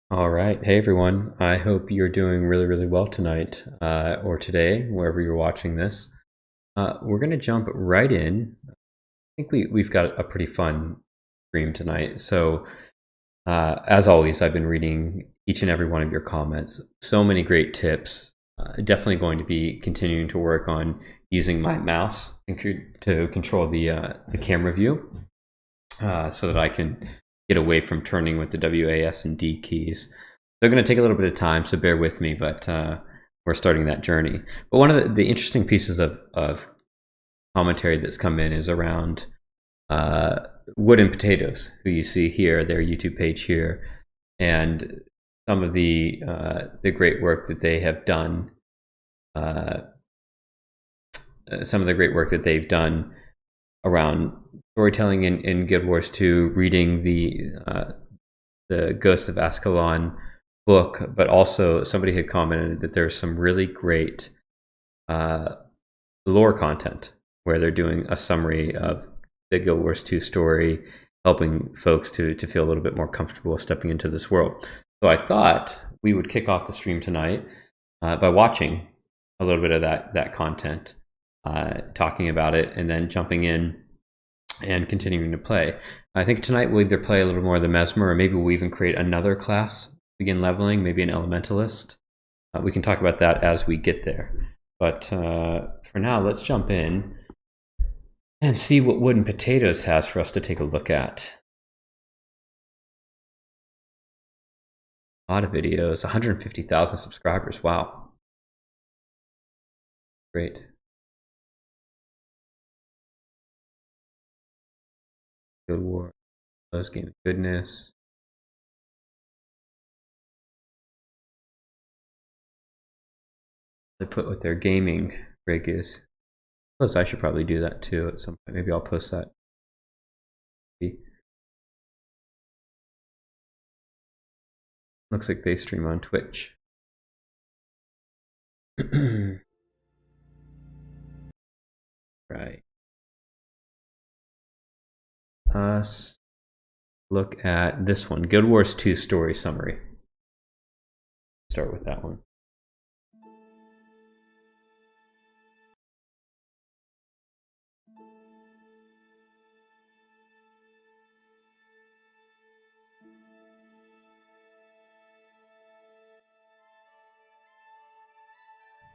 All right. Hey, everyone. I hope you're doing really, really well tonight or today, wherever you're watching this. We're going to jump right in. I think we've got a pretty fun stream tonight. So, as always, I've been reading each and every one of your comments. So many great tips. Definitely going to be continuing to work on using my mouse to control the camera view so that I can get away from turning with the WAS and D keys. They're going to take a little bit of time, so bear with me, but we're starting that journey. But one of the interesting pieces of commentary that's come in is around Wood and Potatoes, who you see here, their YouTube page here, and some of the great work that they have done. Some of the great work that they've done around storytelling in Guild Wars 2, reading the Ghost of Ascalon book, but also somebody had commented that there's some really great lore content where they're doing a summary of the Guild Wars 2 story, helping folks to feel a little bit more comfortable stepping into this world. So I thought we would kick off the stream tonight by watching a little bit of that content, talking about it, and then jumping in and continuing to play. I think tonight we'll either play a little more of the Mesmer, or maybe we'll even create another class, begin leveling, maybe an Elementalist. We can talk about that as we get there. But for now, let's jump in and see what Wood and Potatoes has for us to take a look at. A lot of videos, 150,000 subscribers. Wow. Great. Guild Wars, Game of Goodness. They put what their gaming rig is. Plus, I should probably do that too at some point. Maybe I'll post that. Looks like they stream on Twitch. Right. Let's look at this one, Guild Wars 2 story summary. Start with that one.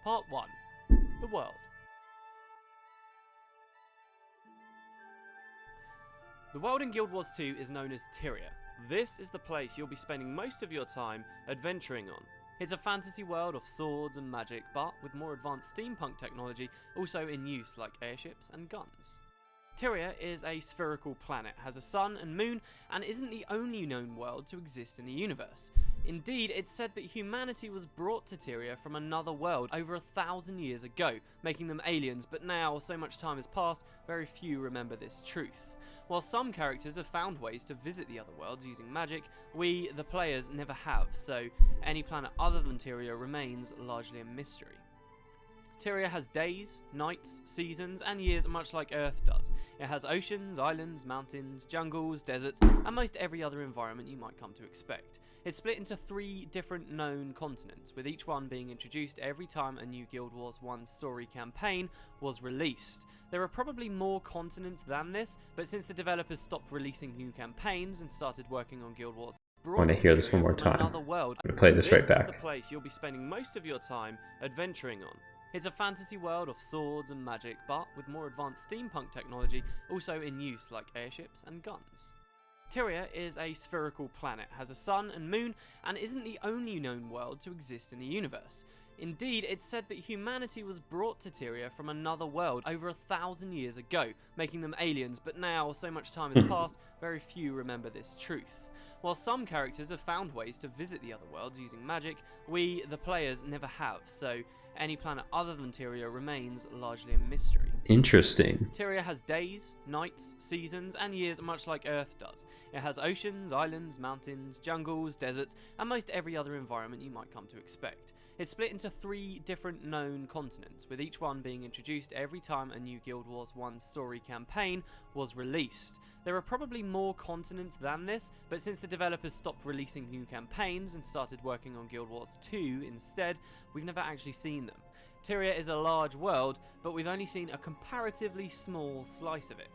Part 1. The World. The world in Guild Wars 2 is known as Tyria. This is the place you'll be spending most of your time adventuring on. It's a fantasy world of swords and magic, but with more advanced steampunk technology also in use like airships and guns. Tyria is a spherical planet, has a sun and moon, and isn't the only known world to exist in the universe. Indeed, it's said that humanity was brought to Tyria from another world over 1,000 years ago, making them aliens, but now, so much time has passed, very few remember this truth. While some characters have found ways to visit the other worlds using magic, we, the players, never have, so any planet other than Tyria remains largely a mystery. Tyria has days, nights, seasons, and years much like Earth does. It has oceans, islands, mountains, jungles, deserts, and most every other environment you might come to expect. It's split into 3 different known continents, with each one being introduced every time a new Guild Wars 1 story campaign was released. There are probably more continents than this, but since the developers stopped releasing new campaigns and started working on Guild Wars, I want to hear this one more time. I'm going to play this right back. This is the place you'll be spending most of your time adventuring on. It's a fantasy world of swords and magic, but with more advanced steampunk technology also in use like airships and guns. Tyria is a spherical planet, has a sun and moon, and isn't the only known world to exist in the universe. Indeed, it's said that humanity was brought to Tyria from another world over 1,000 years ago, making them aliens, but now, so much time has passed, very few remember this truth. While some characters have found ways to visit the other worlds using magic, we, the players, never have, so any planet other than Tyria remains largely a mystery. Interesting. Tyria has days, nights, seasons, and years much like Earth does. It has oceans, islands, mountains, jungles, deserts, and most every other environment you might come to expect. It's split into 3 different known continents, with each one being introduced every time a new Guild Wars 1 story campaign was released. There are probably more continents than this, but since the developers stopped releasing new campaigns and started working on Guild Wars 2 instead, we've never actually seen them. Tyria is a large world, but we've only seen a comparatively small slice of it.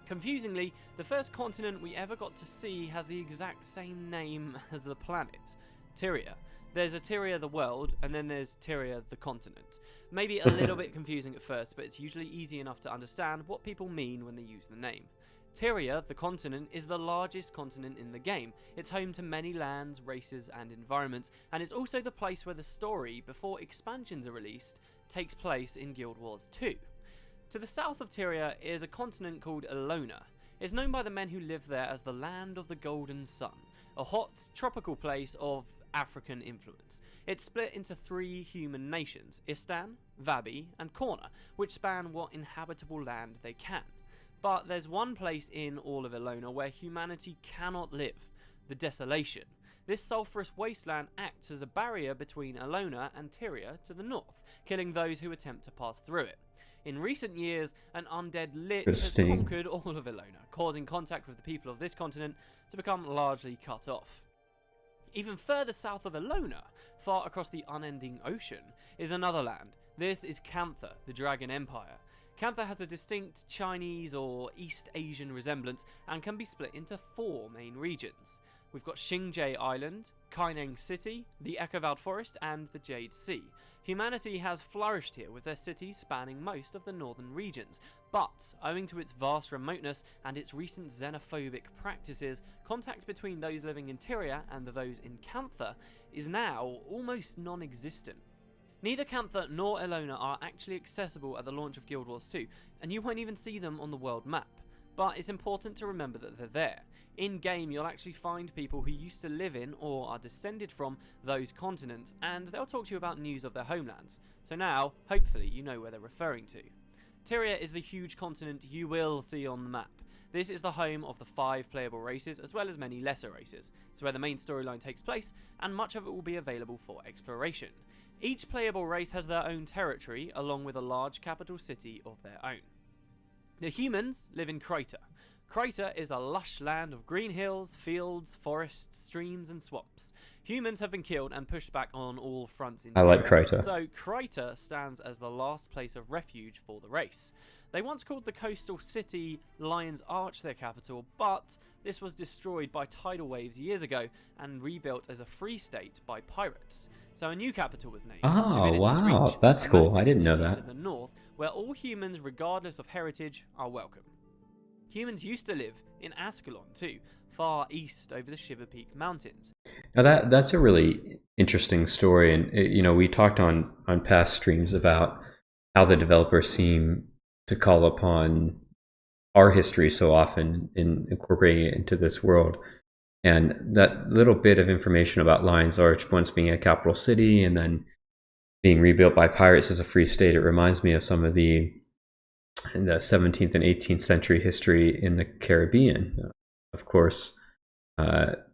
Confusingly, the first continent we ever got to see has the exact same name as the planet, Tyria. There's a Tyria the world, and then there's Tyria the continent. Maybe a little bit confusing at first, but it's usually easy enough to understand what people mean when they use the name. Tyria, the continent, is the largest continent in the game. It's home to many lands, races, and environments, and it's also the place where the story, before expansions are released, takes place in Guild Wars 2. To the south of Tyria is a continent called Elona. It's known by the men who live there as the Land of the Golden Sun, a hot, tropical place of African influence. It's split into 3 human nations, Istan, Vabi, and Korna, which span what inhabitable land they can. But there's one place in all of Elona where humanity cannot live, the Desolation. This sulphurous wasteland acts as a barrier between Elona and Tyria to the north, killing those who attempt to pass through it. In recent years, an undead lich has conquered all of Elona, causing contact with the people of this continent to become largely cut off. Even further south of Elona, far across the unending ocean, is another land. This is Cantha, the Dragon Empire. Cantha has a distinct Chinese or East Asian resemblance and can be split into 4 main regions. We've got Xingjie Island, Kaineng City, the Echovald Forest, and the Jade Sea. Humanity has flourished here, with their cities spanning most of the northern regions, but owing to its vast remoteness and its recent xenophobic practices, contact between those living in Tyria and those in Cantha is now almost non-existent. Neither Cantha nor Elona are actually accessible at the launch of Guild Wars 2, and you won't even see them on the world map. But it's important to remember that they're there. In-game, you'll actually find people who used to live in or are descended from those continents, and they'll talk to you about news of their homelands. So now, hopefully, you know where they're referring to. Tyria is the huge continent you will see on the map. This is the home of the 5 playable races, as well as many lesser races. It's where the main storyline takes place, and much of it will be available for exploration. Each playable race has their own territory, along with a large capital city of their own. The humans live in Crater. Crater is a lush land of green hills, fields, forests, streams, and swamps. Humans have been killed and pushed back on all fronts in Tyria, I like Crater. so Crater stands as the last place of refuge for the race. They once called the coastal city Lion's Arch their capital, but this was destroyed by tidal waves years ago and rebuilt as a free state by pirates. So a new capital was named. Oh, Divinity's wow, Reach, that's a cool. I massive didn't know city that. to the north, where all humans, regardless of heritage, are welcome. Humans used to live in Ascalon too, far east over the Shiver Peak Mountains. Now that's a really interesting story, and we talked on past streams about how the developers seem to call upon our history so often in incorporating it into this world. And that little bit of information about Lion's Arch once being a capital city and then being rebuilt by pirates as a free state, it reminds me of some of the 17th and 18th century history in the Caribbean. Of course, Port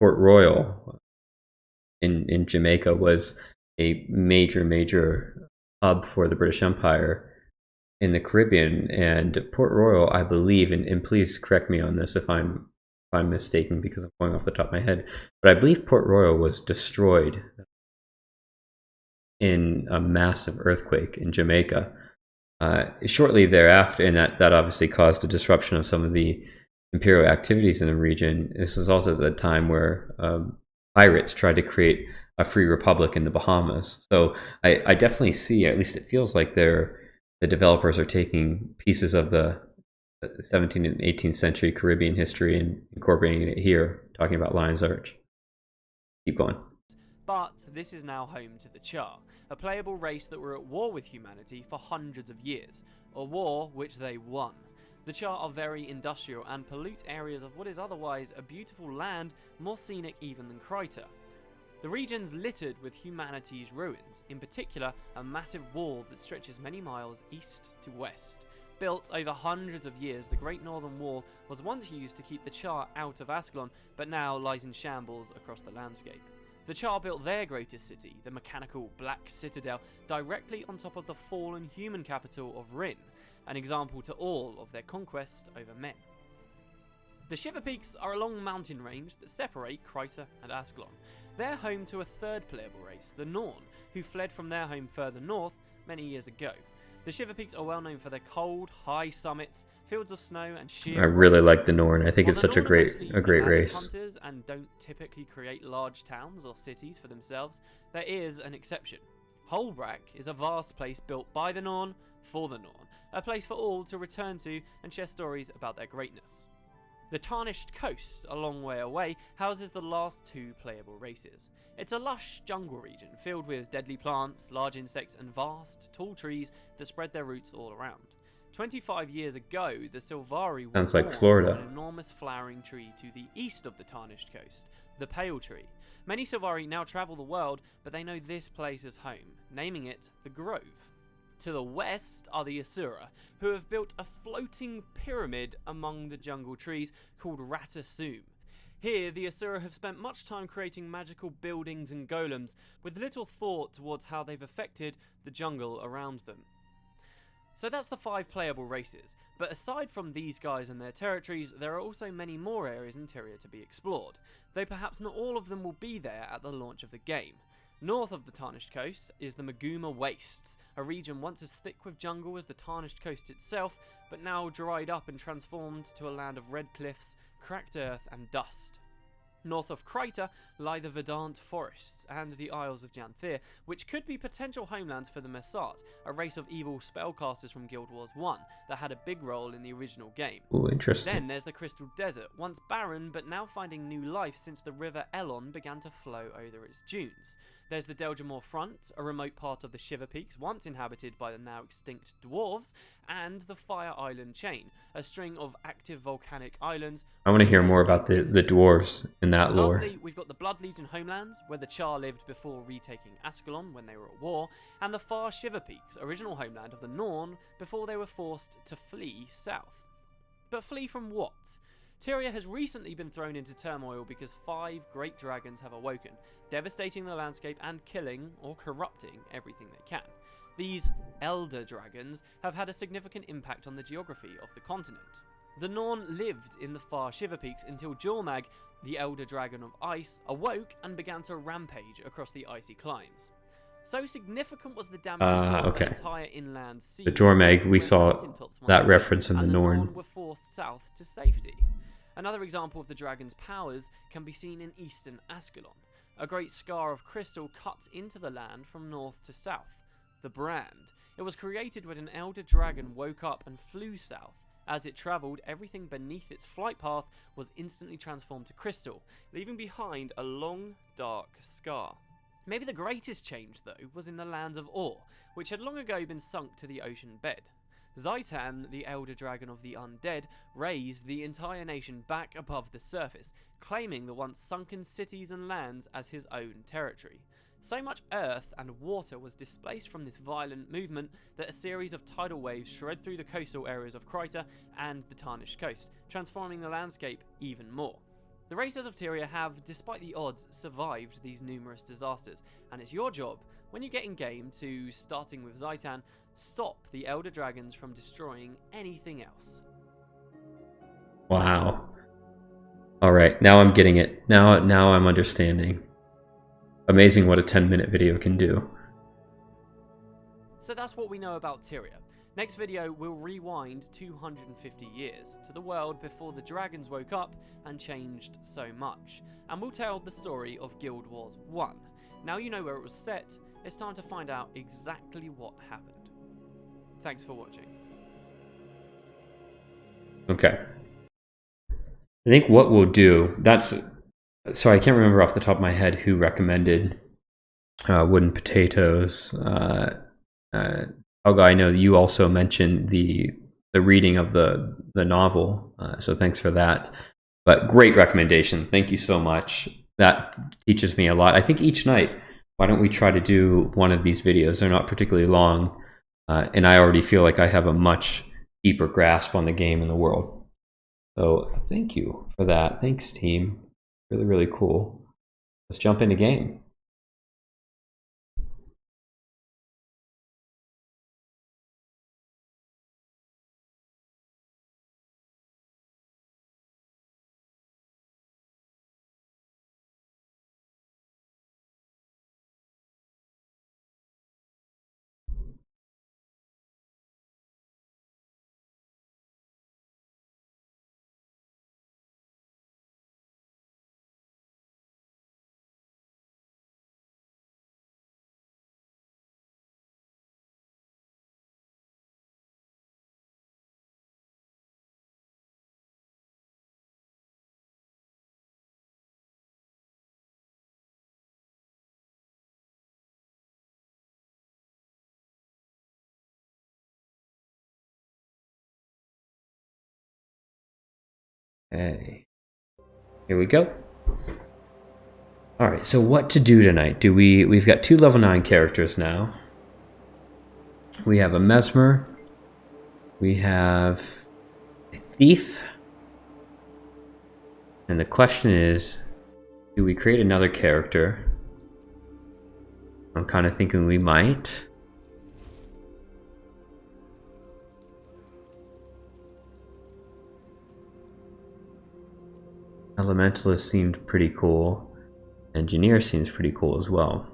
Royal in Jamaica was a major hub for the British Empire in the Caribbean, and Port Royal, I believe, and please correct me on this if I'm mistaken because I'm going off the top of my head, but I believe Port Royal was destroyed in a massive earthquake in Jamaica shortly thereafter, and that obviously caused a disruption of some of the imperial activities in the region. This is also the time where pirates tried to create a free republic in the Bahamas. So I definitely see, at least it feels like the developers are taking pieces of the 17th and 18th century Caribbean history and incorporating it here, talking about Lion's Arch. Keep going. But this is now home to the Char, a playable race that were at war with humanity for hundreds of years, a war which they won. The Char are very industrial and pollute areas of what is otherwise a beautiful land, more scenic even than Crater. The region's littered with humanity's ruins, in particular a massive wall that stretches many miles east to west. Built over hundreds of years, the Great Northern Wall was once used to keep the Char out of Ascalon, but now lies in shambles across the landscape. The Char built their greatest city, the mechanical Black Citadel, directly on top of the fallen human capital of Rin, an example to all of their conquest over men. The Shiver Peaks are a long mountain range that separate Kryta and Ascalon. They're home to a third playable race, the Norn, who fled from their home further north many years ago. The Shiver Peaks are well known for their cold, high summits, fields of snow, and sheer. I really like the Norn. I think While it's the such a Norn are great mostly race. hunters and don't typically create large towns or cities for themselves, there is an exception. Holbrack is a vast place built by the Norn for the Norn, a place for all to return to and share stories about their greatness. The Tarnished Coast, a long way away, houses the last two playable races. It's a lush jungle region filled with deadly plants, large insects, and vast, tall trees that spread their roots all around. 25 years ago, the Sylvari were Sounds like born Florida. from an enormous flowering tree to the east of the Tarnished Coast, the Pale Tree. Many Sylvari now travel the world, but they know this place as home, naming it the Grove. To the west are the Asura, who have built a floating pyramid among the jungle trees called Ratasum. Here, the Asura have spent much time creating magical buildings and golems, with little thought towards how they've affected the jungle around them. So that's the 5 playable races, but aside from these guys and their territories, there are also many more areas in Tyria to be explored, though perhaps not all of them will be there at the launch of the game. North of the Tarnished Coast is the Maguma Wastes, a region once as thick with jungle as the Tarnished Coast itself, but now dried up and transformed to a land of red cliffs, cracked earth and dust. North of Kryta lie the Verdant Forests and the Isles of Janthir, which could be potential homelands for the Messart, a race of evil spellcasters from Guild Wars 1 that had a big role in the original game. Ooh, interesting. Then there's the Crystal Desert, once barren but now finding new life since the river Elon began to flow over its dunes. There's the Delgamore Front, a remote part of the Shiver Peaks once inhabited by the now extinct dwarves, and the Fire Island Chain, a string of active volcanic islands. I want to hear more about the dwarves in that lore. Lastly, we've got the Blood Legion homelands, where the Char lived before retaking Ascalon when they were at war, and the far Shiver Peaks, original homeland of the Norn, before they were forced to flee south. But flee from what? Tyria has recently been thrown into turmoil because 5 great dragons have awoken, devastating the landscape and killing or corrupting everything they can. These elder dragons have had a significant impact on the geography of the continent. The Norn lived in the far Shiver Peaks until Jormag, the elder dragon of ice, awoke and began to rampage across the icy climes. So significant was the damage of the entire inland sea. The Jormag, we saw that reference in the Norn. Were forced south to safety. Another example of the dragon's powers can be seen in eastern Ascalon. A great scar of crystal cuts into the land from north to south. The Brand. It was created when an elder dragon woke up and flew south. As it travelled, everything beneath its flight path was instantly transformed to crystal, leaving behind a long, dark scar. Maybe the greatest change, though, was in the lands of Or, which had long ago been sunk to the ocean bed. Zaitan, the elder dragon of the undead, raised the entire nation back above the surface, claiming the once sunken cities and lands as his own territory. So much earth and water was displaced from this violent movement that a series of tidal waves shred through the coastal areas of Kryta and the Tarnished Coast, transforming the landscape even more. The racers of Tyria have, despite the odds, survived these numerous disasters, and it's your job, when you get in game, to, starting with Zaitan, stop the Elder Dragons from destroying anything else. Wow. Alright, now I'm getting it. Now I'm understanding. Amazing what a 10-minute video can do. So that's what we know about Tyria. Next video, we'll rewind 250 years to the world before the dragons woke up and changed so much. And we'll tell the story of Guild Wars 1. Now you know where it was set, it's time to find out exactly what happened. Thanks for watching. Okay. I think what we'll do, sorry, I can't remember off the top of my head who recommended Wooden Potatoes. Helga, I know you also mentioned the reading of the novel, so thanks for that. But great recommendation. Thank you so much. That teaches me a lot. I think each night, why don't we try to do one of these videos? They're not particularly long, and I already feel like I have a much deeper grasp on the game and the world. So thank you for that. Thanks, team. Really, really cool. let's jump into game. Okay, here we go. All right, so what to do tonight? We've got 2 level 9 characters now. We have a Mesmer. We have a Thief. And the question is, do we create another character? I'm kind of thinking we might. Elementalist seemed pretty cool. Engineer seems pretty cool as well.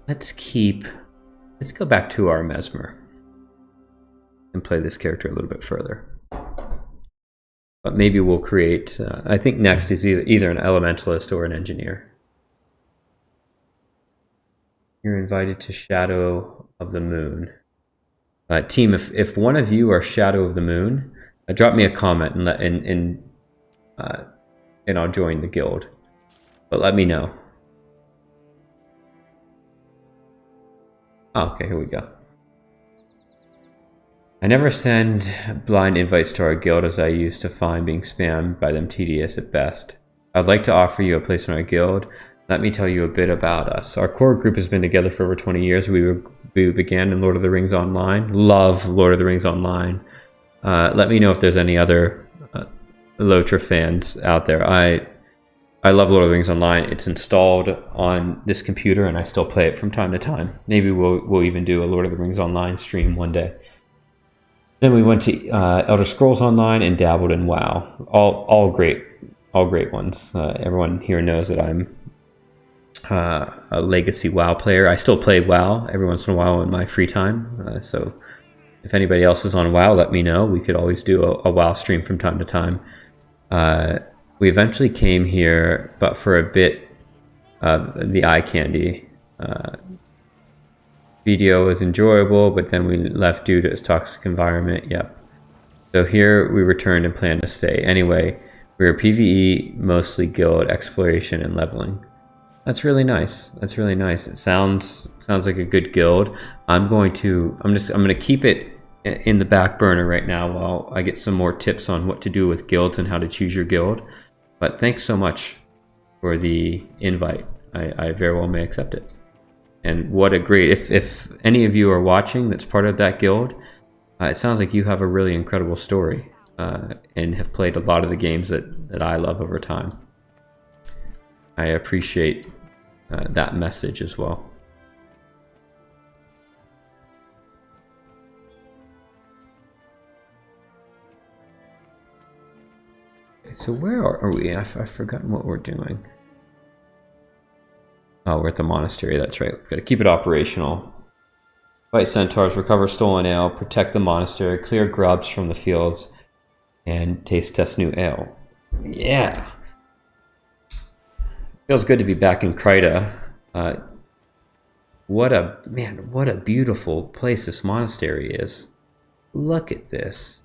Let's go back to our Mesmer and play this character a little bit further. But maybe we'll create, I think next is either an Elementalist or an Engineer. You're invited to Shadow of the Moon. Team, if one of you are Shadow of the Moon, drop me a comment and I'll join the guild. But let me know. Oh, okay, here we go. I never send blind invites to our guild, as I used to find being spammed by them tedious at best. I'd like to offer you a place in our guild. Let me tell you a bit about us. Our core group has been together for over 20 years. We began in Lord of the Rings Online. Love Lord of the Rings Online. Let me know if there's any other Lotra fans out there. I love Lord of the Rings Online. It's installed on this computer, and I still play it from time to time. Maybe we'll even do a Lord of the Rings Online stream one day. Then we went to Elder Scrolls Online and dabbled in WoW. All great ones. Everyone here knows that I'm a legacy WoW player. I still play WoW every once in a while in my free time. So if anybody else is on WoW, let me know. We could always do a WoW stream from time to time. We eventually came here, but for a bit, the eye candy video was enjoyable, but then we left due to its toxic environment. Yep. So here we returned and plan to stay. Anyway, we were PvE, mostly guild exploration and leveling. That's really nice. That's really nice. It sounds like a good guild. I'm going to keep it in the back burner right now while I get some more tips on what to do with guilds and how to choose your guild. But thanks so much for the invite. I very well may accept it. And what a great, if any of you are watching that's part of that guild, it sounds like you have a really incredible story and have played a lot of the games that I love over time. I appreciate that message as well. Okay, so where are we? I've forgotten what we're doing. Oh, we're at the monastery, that's right. We've got to keep it operational. Fight centaurs, recover stolen ale, protect the monastery, clear grubs from the fields, and taste test new ale. Yeah! Feels good to be back in Kryta. What a beautiful place this monastery is. Look at this.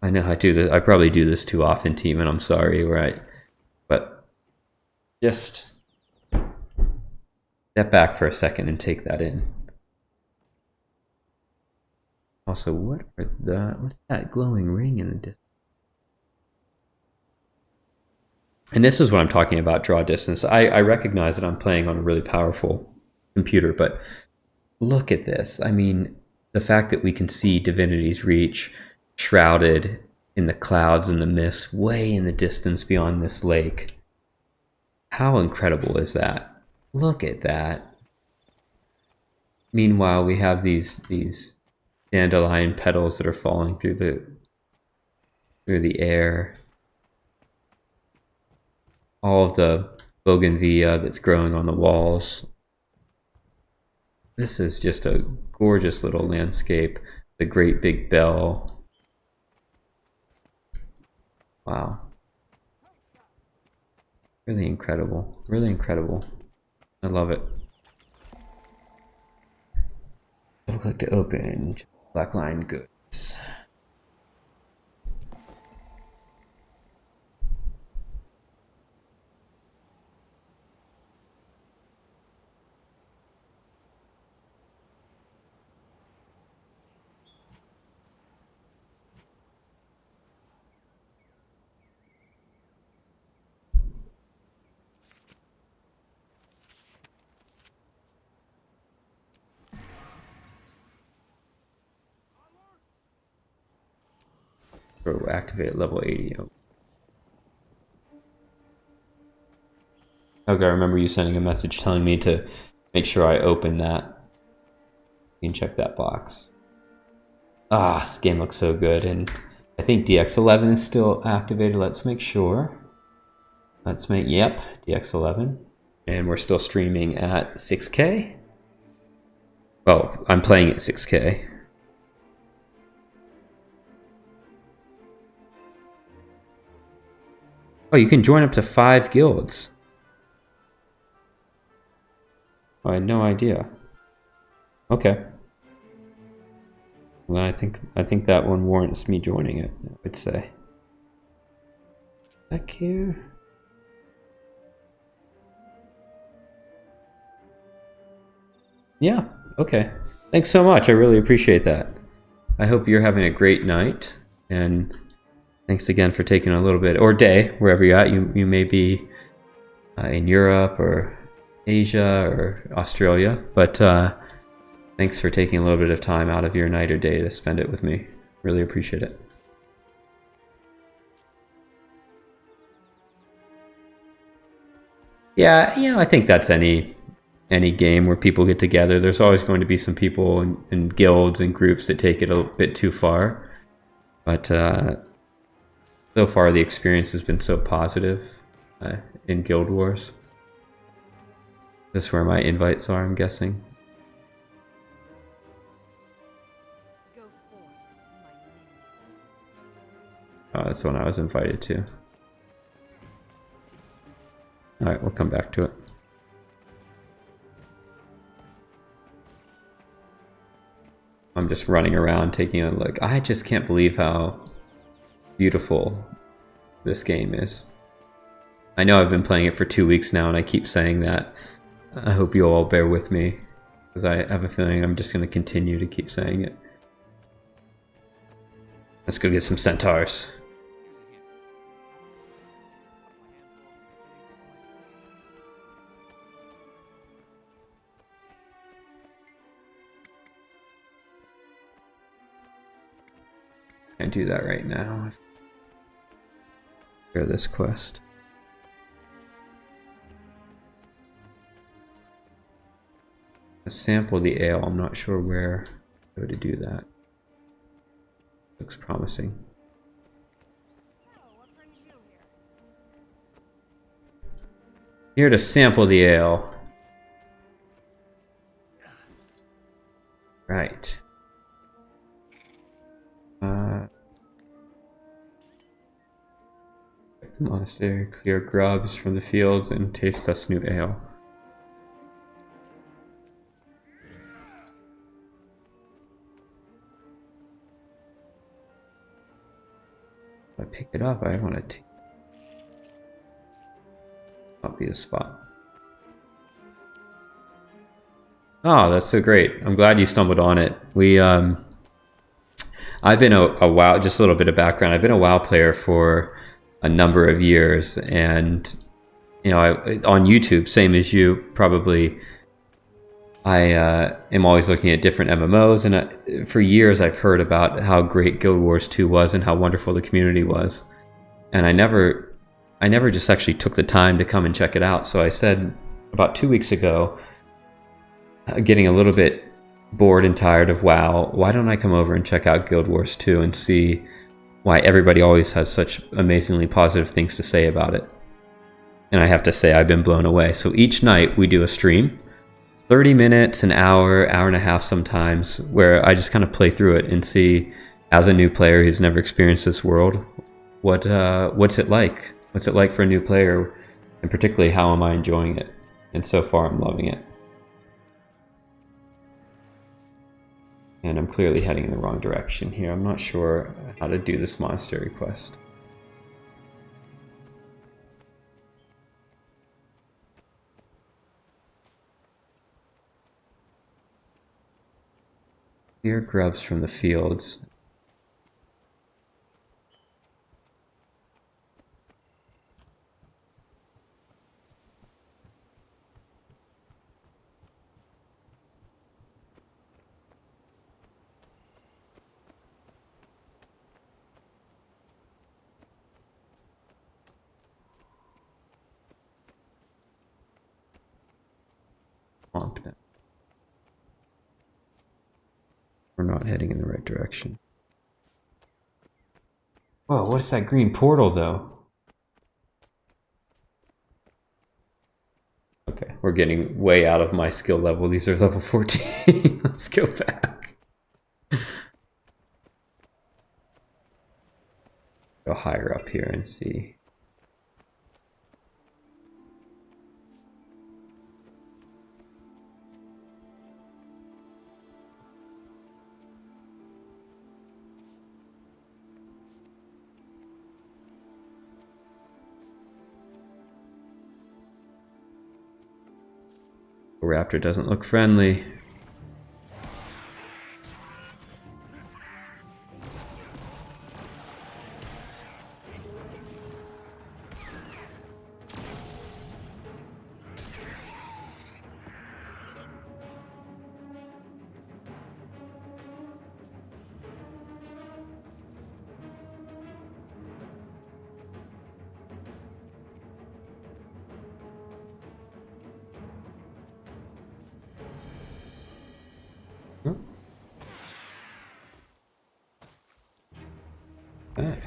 I know I do this. I probably do this too often, team, and I'm sorry, right? But just step back for a second and take that in. Also, what's that glowing ring in the distance? And this is what I'm talking about, draw distance. I recognize that I'm playing on a really powerful computer, but look at this. I mean, the fact that we can see Divinity's Reach shrouded in the clouds and the mist way in the distance beyond this lake. How incredible is that? Look at that. Meanwhile, we have these dandelion petals that are falling through the air. All of the bougainvillea that's growing on the walls. This is just a gorgeous little landscape. The great big bell. Wow. Really incredible. Really incredible. I love it. I'll click to open. Blackline goods. Or activate at level 80. Okay, I remember you sending a message telling me to make sure I open that. You can check that box. Ah, this game looks so good, and I think DX11 is still activated. Let's make sure. Yep, DX11. And we're still streaming at 6K. Well, I'm playing at 6K. Oh, you can join up to 5 guilds. Oh, I had no idea. Okay. Well, I think that one warrants me joining it, I would say. Back here. Yeah, okay. Thanks so much. I really appreciate that. I hope you're having a great night, and thanks again for taking a little bit, or day, wherever you're at. You may be in Europe or Asia or Australia, but thanks for taking a little bit of time out of your night or day to spend it with me. Really appreciate it. Yeah, you know, I think that's any game where people get together. There's always going to be some people in guilds and groups that take it a bit too far, but so far the experience has been so positive in Guild Wars. Is this where my invites are, I'm guessing? Oh, that's the one I was invited to. Alright, we'll come back to it. I'm just running around taking a look. I just can't believe how beautiful this game is. I know I've been playing it for 2 weeks now and I keep saying that. I hope you'll all bear with me, because I have a feeling I'm just going to continue to keep saying it. Let's go get some centaurs. Can't do that right now. Share this quest. Sample the ale. I'm not sure where to go to do that. Looks promising. Here to sample the ale. Right. The monastery, clear grubs from the fields, and taste us new ale. If I pick it up, I want to take. Not be the spot. Oh, that's so great! I'm glad you stumbled on it. I've been a WoW. Just a little bit of background. I've been a WoW player for a number of years, and on YouTube, same as you probably, I am always looking at different MMOs, and for years I've heard about how great Guild Wars 2 was and how wonderful the community was, and I never just actually took the time to come and check it out. So I said about 2 weeks ago, getting a little bit bored and tired of WoW, why don't I come over and check out Guild Wars 2 and see why everybody always has such amazingly positive things to say about it. And I have to say, I've been blown away. So each night we do a stream, 30 minutes, an hour, hour and a half sometimes, where I just kind of play through it and see, as a new player who's never experienced this world, what's it like? What's it like for a new player? And particularly, how am I enjoying it? And so far, I'm loving it. And I'm clearly heading in the wrong direction here. I'm not sure how to do this monastery quest. Clear grubs from the fields. We're not heading in the right direction. Whoa, what's that green portal, though? Okay, we're getting way out of my skill level. These are level 14. Let's go back. Go higher up here and see. The raptor doesn't look friendly. Okay.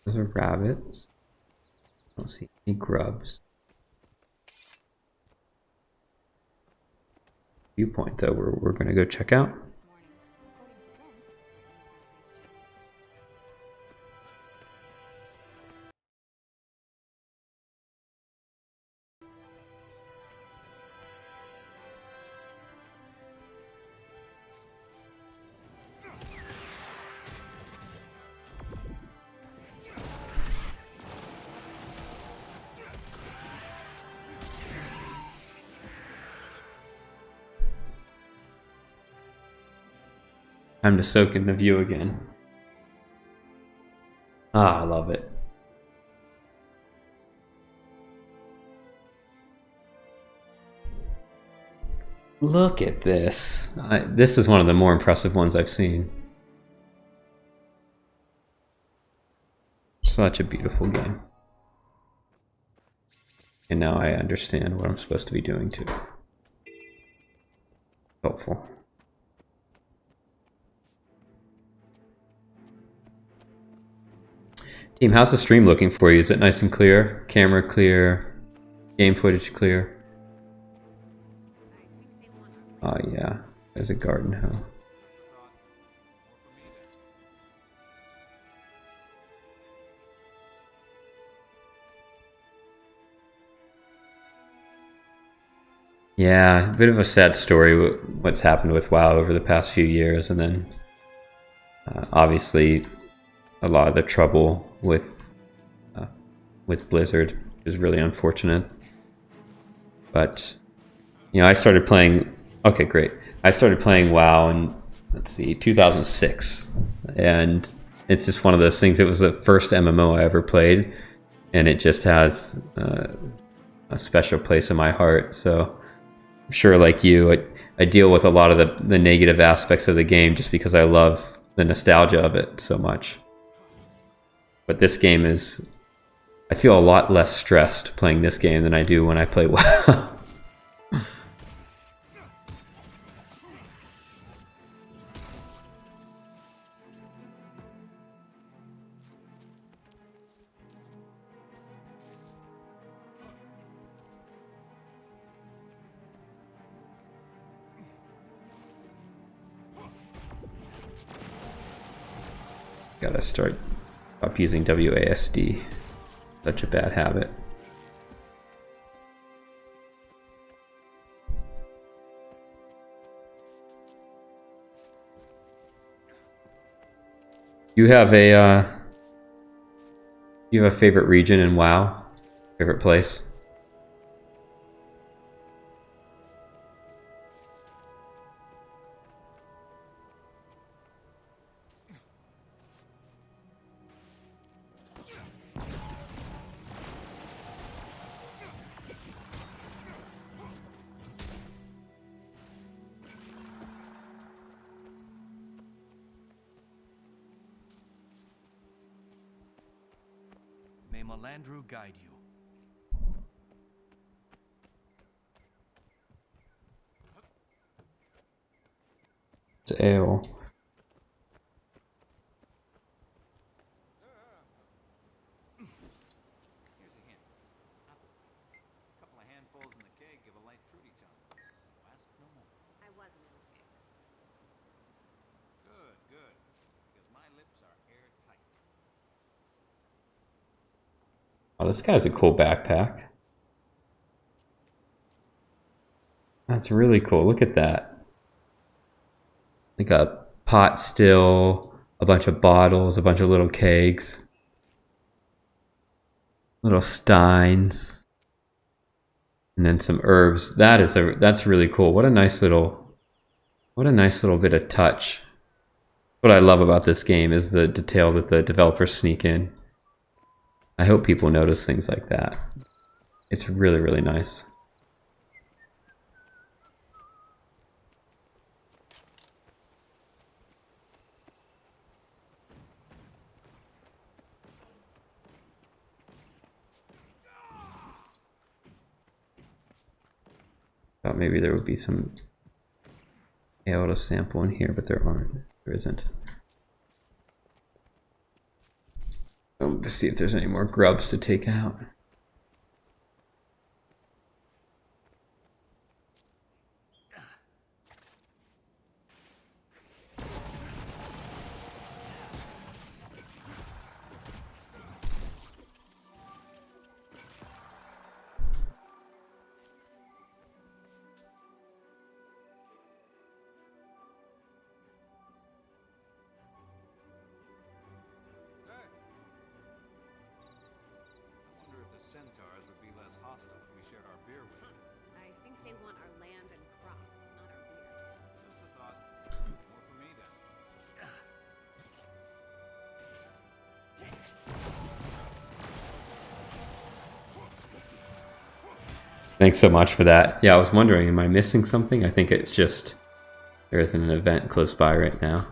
Those are rabbits. I don't see any grubs. Viewpoint, though, we're going to go check out. Time to soak in the view again. Ah, I love it. Look at this. This is one of the more impressive ones I've seen. Such a beautiful game. And now I understand what I'm supposed to be doing too. Helpful. Team, how's the stream looking for you? Is it nice and clear? Camera clear? Game footage clear? Oh yeah, There's a garden hoe. Yeah, a bit of a sad story what's happened with WoW over the past few years, and then obviously a lot of the trouble with Blizzard, which is really unfortunate. But you know, I started playing. Okay, great. I started playing WoW in, let's see, 2006, and it's just one of those things. It was the first MMO I ever played, and it just has a special place in my heart. So I'm sure, like you, I deal with a lot of the negative aspects of the game just because I love the nostalgia of it so much. But this game is, I feel a lot less stressed playing this game than I do when I play WoW. Gotta stop using WASD. Such a bad habit. You have a favorite region in WoW? Favorite place? May Melandru guide you. It's ale. Here's a hint. Apple. A couple of handfuls in the keg give a light fruity tone. Ask no more. I wasn't in the keg. Good, good. Because my lips are airtight. Oh, this guy's a cool backpack. That's really cool. Look at that. Like a pot still, a bunch of bottles, a bunch of little kegs, little steins, and then some herbs. That's really cool. What a nice little bit of touch. What I love about this game is the detail that the developers sneak in. I hope people notice things like that. It's really, really nice. Thought maybe there would be some ale to sample in here, but there aren't. There isn't. Let's see if there's any more grubs to take out. I wonder if the centaurs would be less hostile if we shared our beer with them. I think they want our land and crops, not our beer. Just a thought. More for me then. Thanks so much for that. Yeah, I was wondering, am I missing something? I think it's just there isn't an event close by right now.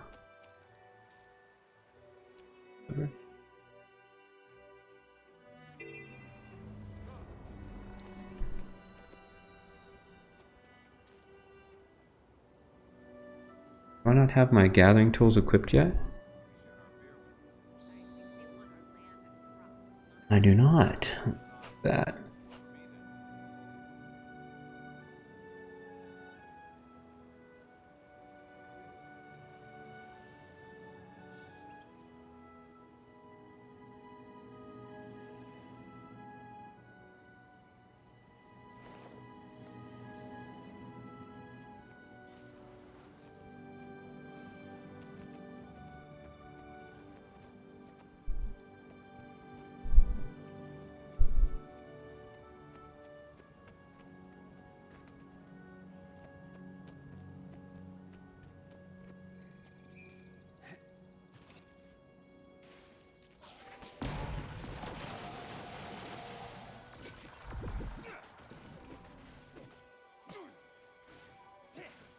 Do I not have my gathering tools equipped yet? I do not. That.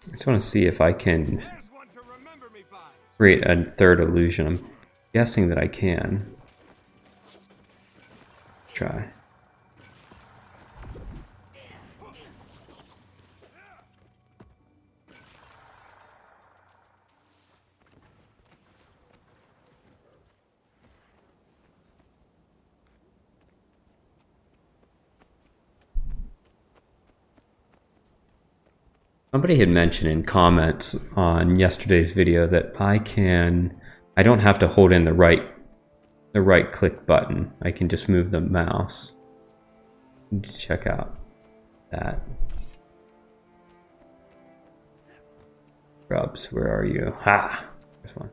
I just want to see if I can There's one to remember me by. create a third illusion. I'm guessing that I can. Try. Somebody had mentioned in comments on yesterday's video that I don't have to hold in the right click button. I can just move the mouse. Check out that. Grubs, where are you? Ha! There's one.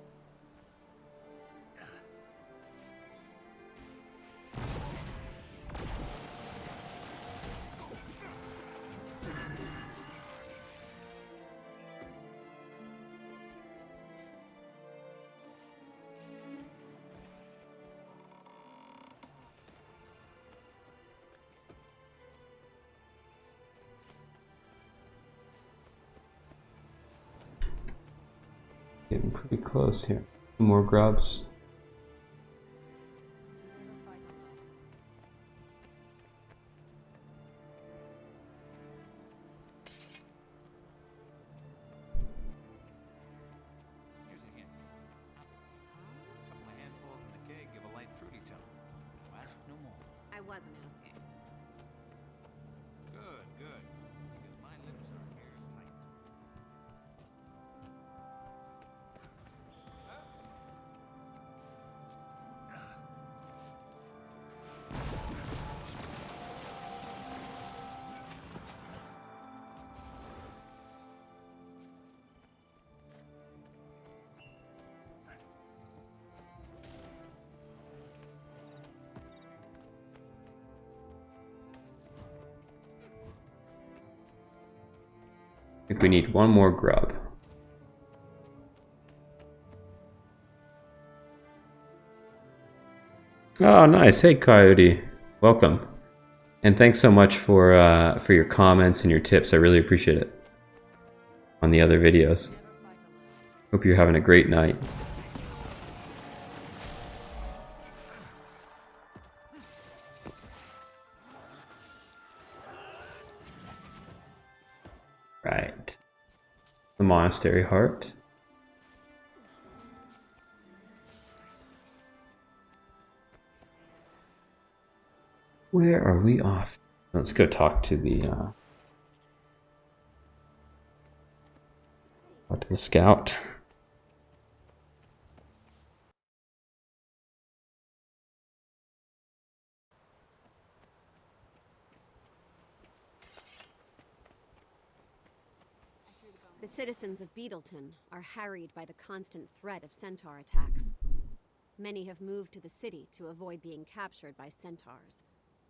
Getting pretty close here. Some more grubs. Here's a hint. A couple of handfuls in the keg give a light fruity tone. Ask no more. I wasn't asking. Good, good. Because my lips are airtight. I think we need one more grub. Oh, nice. Hey, Coyote. Welcome. And thanks so much for your comments and your tips. I really appreciate it on the other videos. Hope you're having a great night. Right. The monastery heart. Where are we off? Let's go talk to the scout. The citizens of Beetleton are harried by the constant threat of centaur attacks. Many have moved to the city to avoid being captured by centaurs,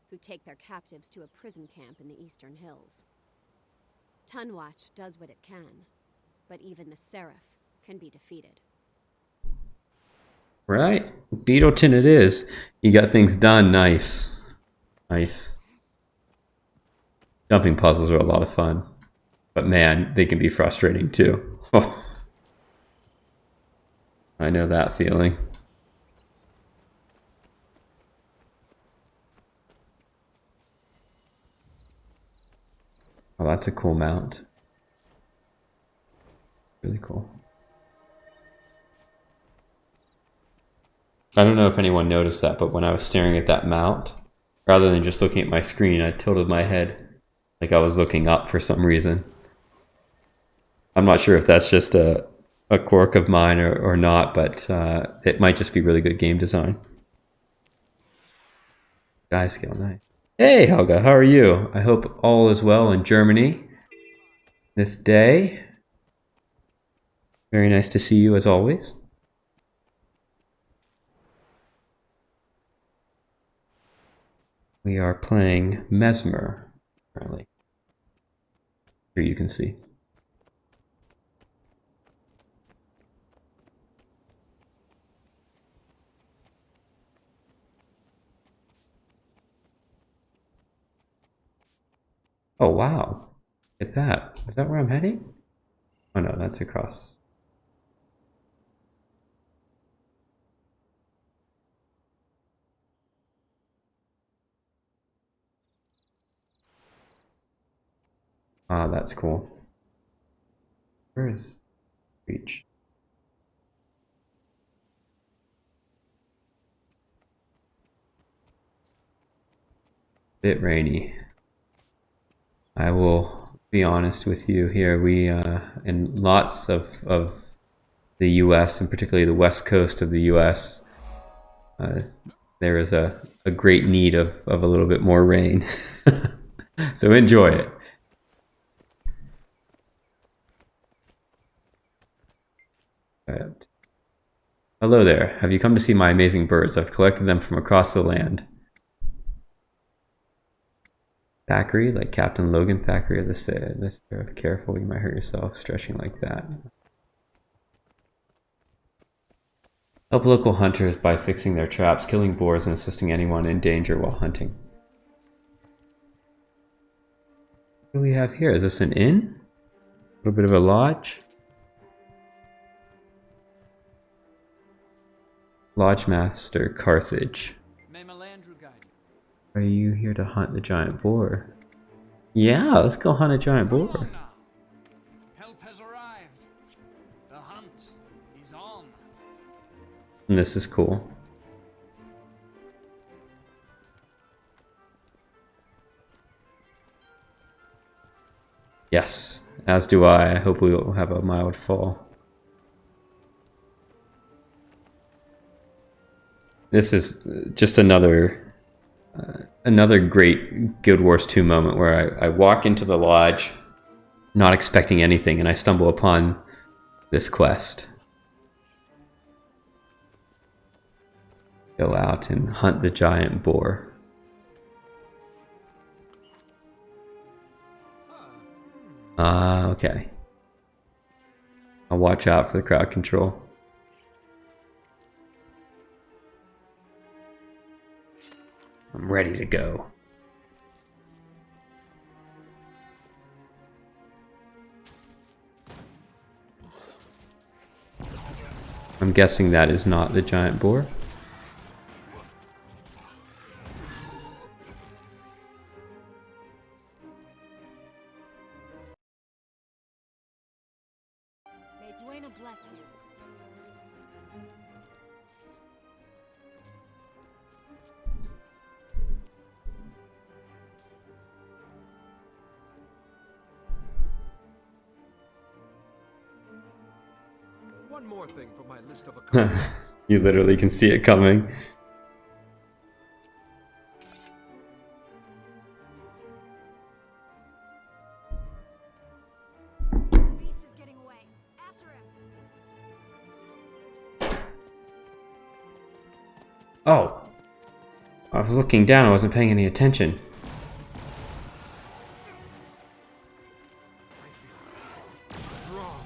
who take their captives to a prison camp in the eastern hills. Tunwatch does what it can, but even the Seraph can be defeated. Right? Beetleton it is. You got things done. Nice. Nice. Jumping puzzles are a lot of fun. But man, they can be frustrating too. I know that feeling. Oh, that's a cool mount. Really cool. I don't know if anyone noticed that, but when I was staring at that mount, rather than just looking at my screen, I tilted my head like I was looking up for some reason. I'm not sure if that's just a quirk of mine or not, but it might just be really good game design. Sky scale, nice. Hey Helga, how are you? I hope all is well in Germany this day. Very nice to see you as always. We are playing Mesmer currently. Here you can see. Oh wow. Look at that. Is that where I'm heading? Oh no, that's across. Ah, that's cool. Where is reach? Bit rainy. I will be honest with you here. We in lots of the U.S. and particularly the west coast of the U.S. There is a great need of a little bit more rain. So enjoy it. Right. Hello there. Have you come to see my amazing birds? I've collected them from across the land. Thackeray, like Captain Logan Thackeray of this careful, you might hurt yourself stretching like that. Help local hunters by fixing their traps, killing boars, and assisting anyone in danger while hunting. What do we have here? Is this an inn? A little bit of a lodge? Lodge Master Carthage. Are you here to hunt the giant boar? Yeah, let's go hunt a giant boar. Help has arrived. The hunt is on. And this is cool. Yes, as do I. I hope we will have a mild fall. This is just another great Guild Wars 2 moment where I walk into the lodge not expecting anything and I stumble upon this quest. Go out and hunt the giant boar. Okay. I'll watch out for the crowd control. I'm ready to go. I'm guessing that is not the giant boar. May Duena bless you. One more thing for my list of accomplishments. You literally can see it coming. The beast is getting away. After him. Oh. I was looking down, I wasn't paying any attention. Strong.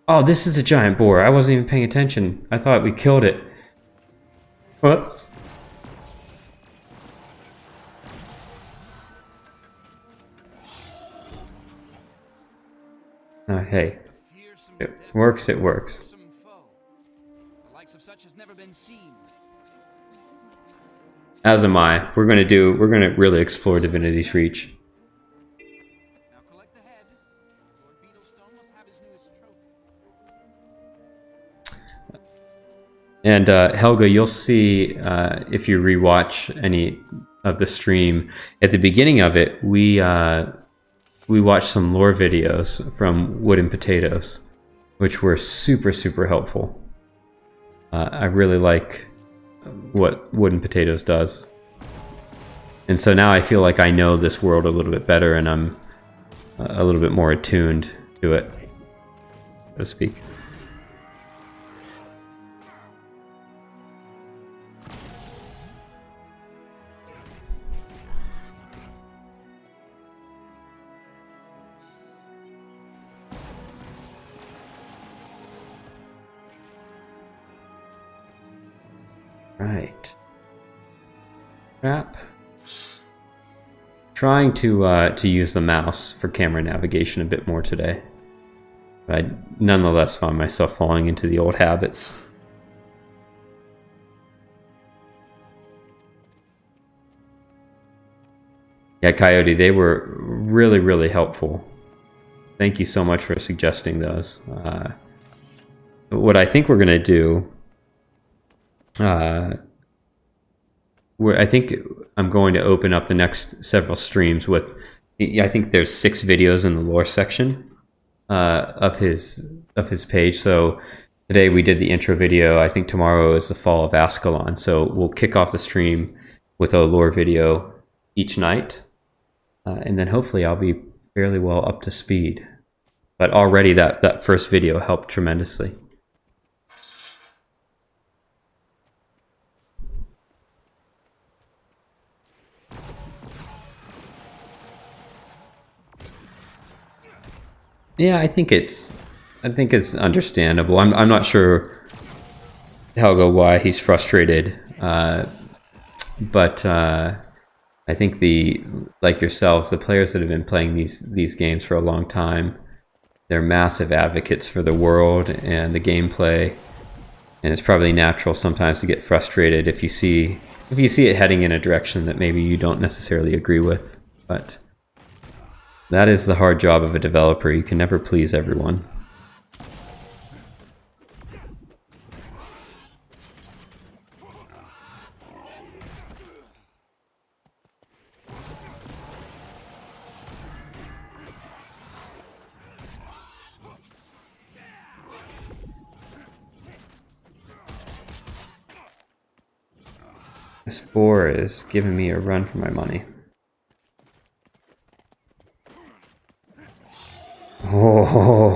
Oh, this is a giant boar. I wasn't even paying attention. I thought we killed it. Whoops. Hey. It works, it works. The likes of such has never been seen. As am I. We're gonna really explore Divinity's Reach. Now collect the head. Lord Beetlestone must have his newest trophy. And Helga, you'll see if you rewatch any of the stream, at the beginning of it, we watched some lore videos from Wooden Potatoes, which were super helpful. I really like what Wooden Potatoes does. And so now I feel like I know this world a little bit better and I'm a little bit more attuned to it, so to speak. Right. Trap. Trying to use the mouse for camera navigation a bit more today. But I nonetheless find myself falling into the old habits. Yeah, Coyote, they were really, really helpful. Thank you so much for suggesting those. What I think we're going to do, I think I'm going to open up the next several streams with, I think there's 6 videos in the lore section of his page. So today we did the intro video. I think tomorrow is the fall of Ascalon. So we'll kick off the stream with a lore video each night. And then hopefully I'll be fairly well up to speed. But already that first video helped tremendously. Yeah, I think it's understandable. I'm not sure, Helga, why he's frustrated, but I think like yourselves, the players that have been playing these games for a long time, they're massive advocates for the world and the gameplay, and it's probably natural sometimes to get frustrated if you see it heading in a direction that maybe you don't necessarily agree with, but that is the hard job of a developer. You can never please everyone. This boar is giving me a run for my money. Oh,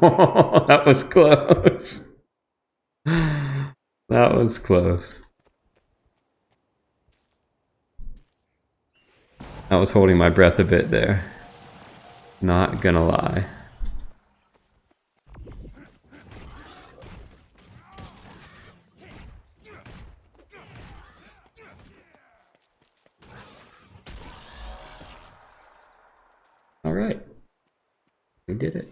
that was close. That was close. I was holding my breath a bit there. Not gonna lie. All right. We did it.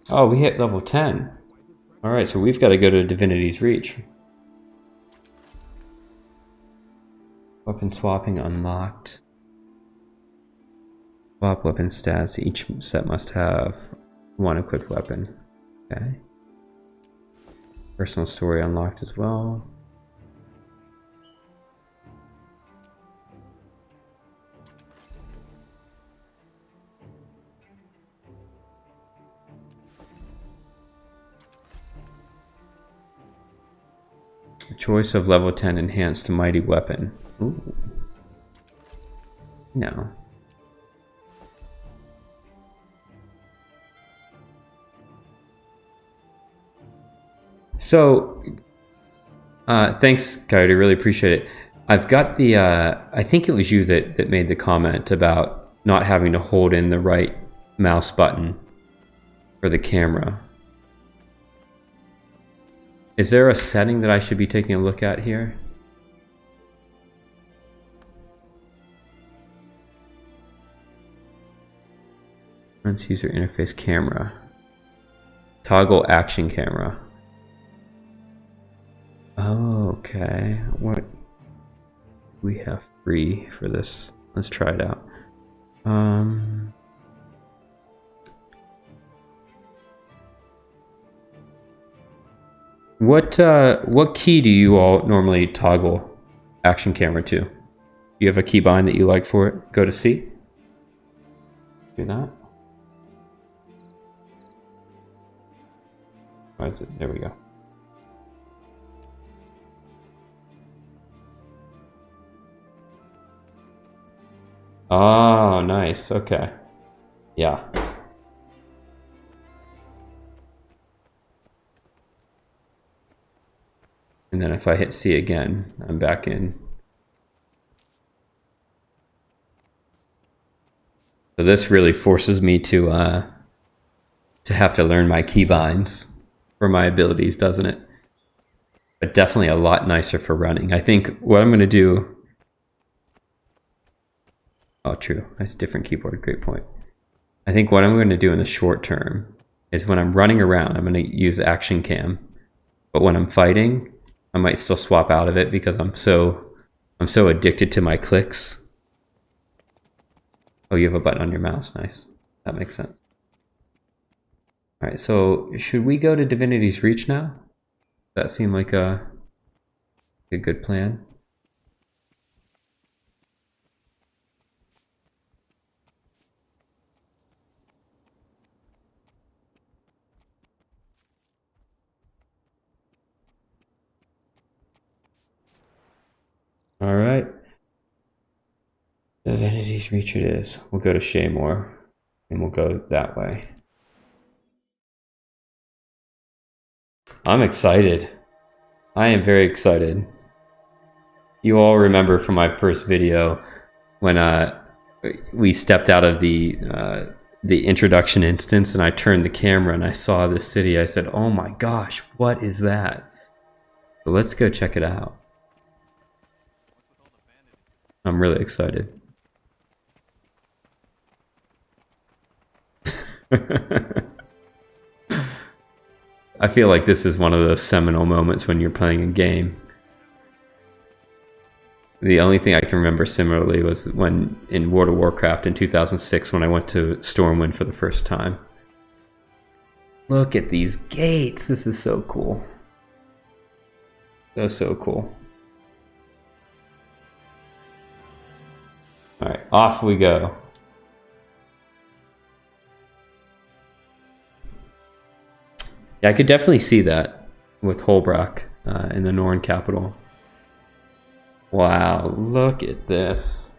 Oh, we hit level 10. Alright, so we've got to go to Divinity's Reach. Weapon swapping unlocked. Swap weapon stats. Each set must have one equipped weapon. Okay. Personal story unlocked as well. Choice of level 10 enhanced mighty weapon. Ooh. No. So, thanks, Coyote. Really appreciate it. I've got the, I think it was you that made the comment about not having to hold in the right mouse button for the camera. Is there a setting that I should be taking a look at here? Let's user interface camera. Toggle action camera. Oh, okay. What we have free for this? Let's try it out. What key do you all normally toggle action camera to? Do you have a keybind that you like for it? Go to C. Do that. Why is it? There we go. Oh, nice. Okay. Yeah. And then if I hit C again, I'm back in. So this really forces me to have to learn my keybinds for my abilities, doesn't it? But definitely a lot nicer for running. I think what I'm going to do... Oh, true. That's a different keyboard. Great point. I think what I'm going to do in the short term is when I'm running around, I'm going to use action cam. But when I'm fighting, I might still swap out of it because I'm so addicted to my clicks. Oh, you have a button on your mouse. Nice. That makes sense. All right, so should we go to Divinity's Reach now? Does that seem like a good plan? All right. Divinity's Reach it is. We'll go to Shaymore, and we'll go that way. I'm excited. I am very excited. You all remember from my first video when we stepped out of the introduction instance and I turned the camera and I saw this city. I said, "Oh my gosh, what is that?" So let's go check it out. I'm really excited. I feel like this is one of those seminal moments when you're playing a game. The only thing I can remember similarly was when in World of Warcraft in 2006 when I went to Stormwind for the first time. Look at these gates. This is so cool. So cool. All right, off we go. Yeah, I could definitely see that with Holbrook in the Norn capital. Wow, look at this.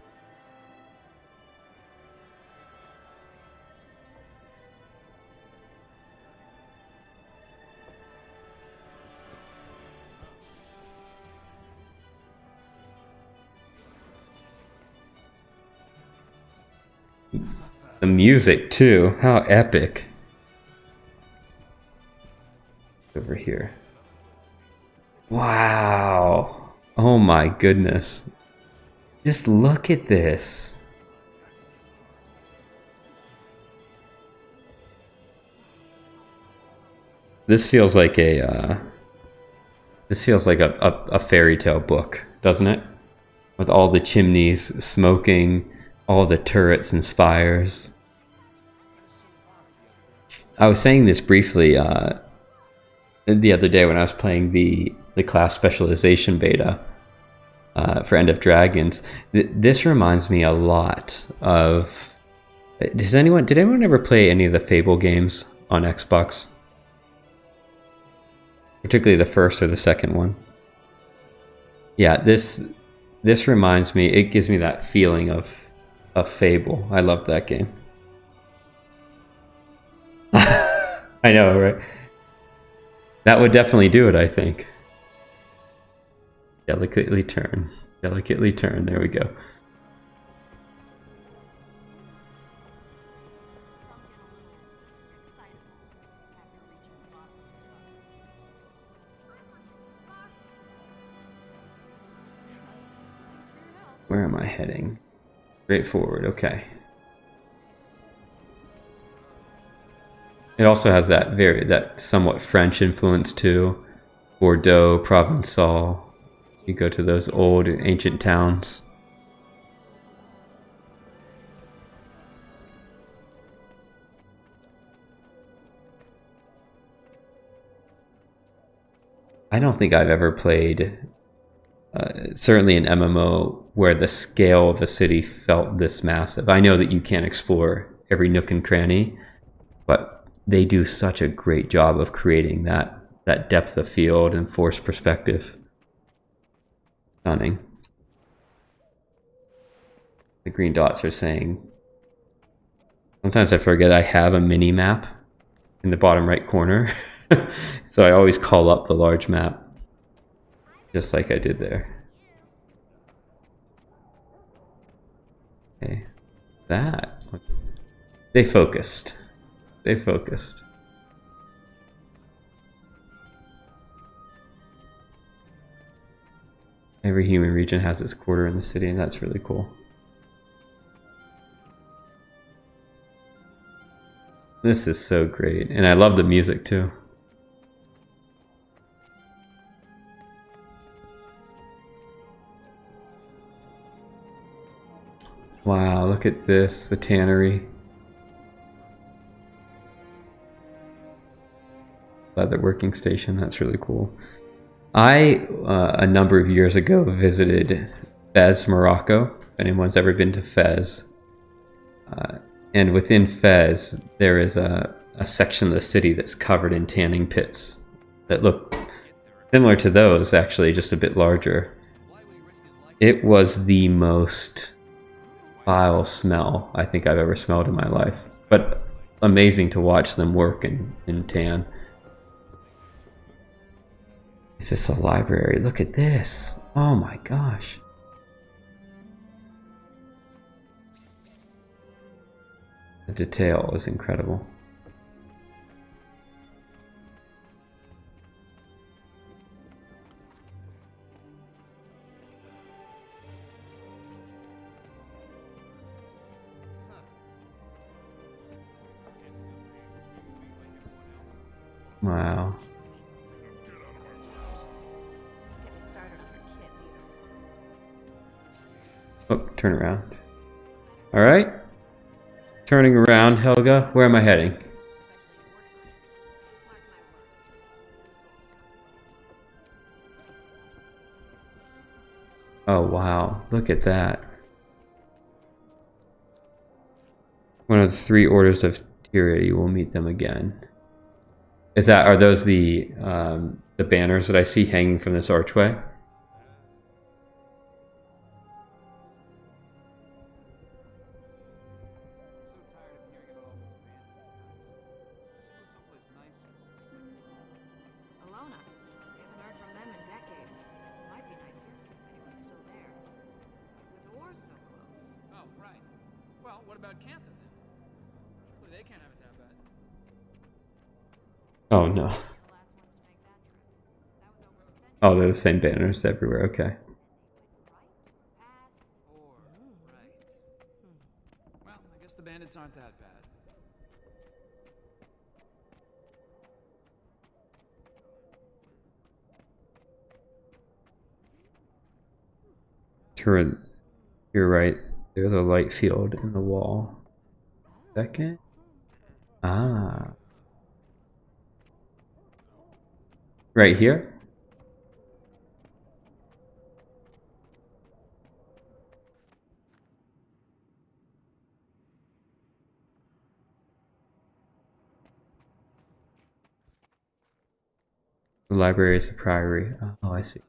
The music too, how epic. Over here. Wow. Oh my goodness. Just look at this. This feels like a fairy tale book, doesn't it? With all the chimneys smoking, all the turrets and spires. I was saying this briefly the other day when I was playing the class specialization beta for End of Dragons. This reminds me a lot of... Did anyone ever play any of the Fable games on Xbox? Particularly the first or the second one. Yeah, this reminds me, it gives me that feeling of Fable. I loved that game. I know, right? That would definitely do it, I think. Delicately turn. Delicately turn. There we go. Where am I heading? Straight forward, okay. It also has that somewhat French influence too. Bordeaux, Provençal. You go to those old ancient towns. I don't think I've ever played, certainly an MMO, where the scale of a city felt this massive. I know that you can't explore every nook and cranny, but they do such a great job of creating that depth of field and forced perspective. Stunning. The green dots are saying... Sometimes I forget I have a mini map in the bottom right corner. So I always call up the large map. Just like I did there. Okay. That... Stay focused. Stay focused. Every human region has its quarter in the city, and that's really cool. This is so great, and I love the music too. Wow, look at this, the tannery. Leather working station, that's really cool. I, a number of years ago, visited Fez, Morocco. If anyone's ever been to Fez. And within Fez, there is a section of the city that's covered in tanning pits that look similar to those, actually, just a bit larger. It was the most vile smell I think I've ever smelled in my life. But amazing to watch them work in tan. Is this a library? Look at this. Oh my gosh. The detail is incredible. Wow. Oh, turn around. All right. Turning around, Helga. Where am I heading? Oh, wow. Look at that. One of the 3 orders of Tyria, you will meet them again. Are those the banners that I see hanging from this archway? Oh no. Oh, they're the same banners everywhere, okay. Well, I guess the bandits aren't that bad. You're right. There's a light field in the wall. Second? Ah. Right here? The library is the priory. Oh, I see.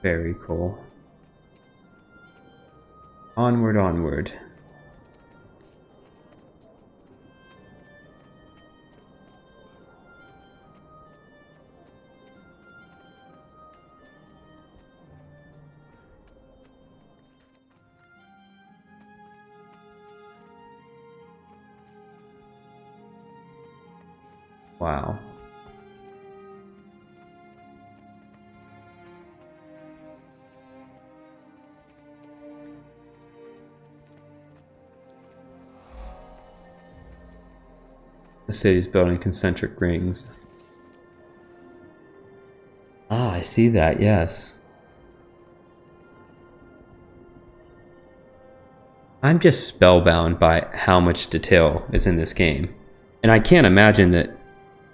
Very cool. Onward, onward. Wow. The city's building concentric rings. Ah, I see that, yes. I'm just spellbound by how much detail is in this game. And I can't imagine that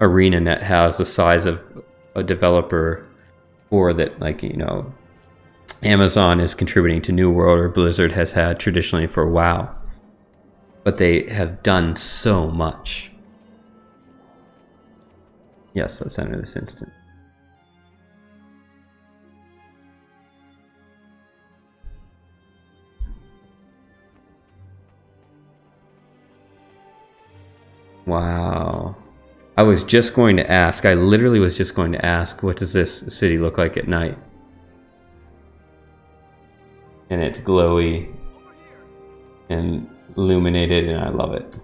ArenaNet has the size of a developer, or that, like, you know, Amazon is contributing to New World or Blizzard has had traditionally for WoW. But they have done so much. Yes, let's enter this instant. Wow. I was just going to ask, I literally was just going to ask, what does this city look like at night? And it's glowy and illuminated, and I love it.